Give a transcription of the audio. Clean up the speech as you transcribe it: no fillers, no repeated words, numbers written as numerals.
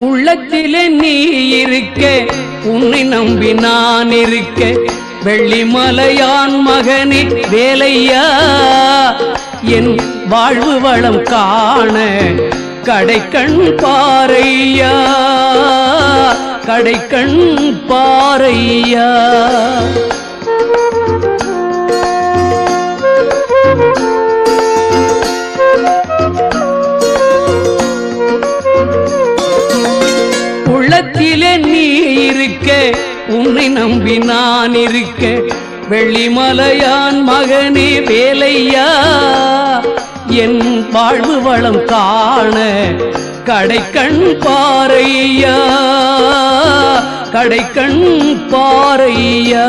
உள்ளத்திலே நீ இருக்க, உன்னை நம்பி நான் இருக்க, வெள்ளிமலையான் மகனே வேலையா, என் வாழ்வு வளம் காண கடைக்கண் பாரையா, கடைக்கண் பாரையா. உள்ளத்திலே நீ இருக்க, உன்னை நம்பி நான் இருக்க, வெள்ளிமலையான் மகனே வேலையா, என் வாழ்வு வளம் காண கடைக்கண் பாரையா, கடைக்கண் பாரையா.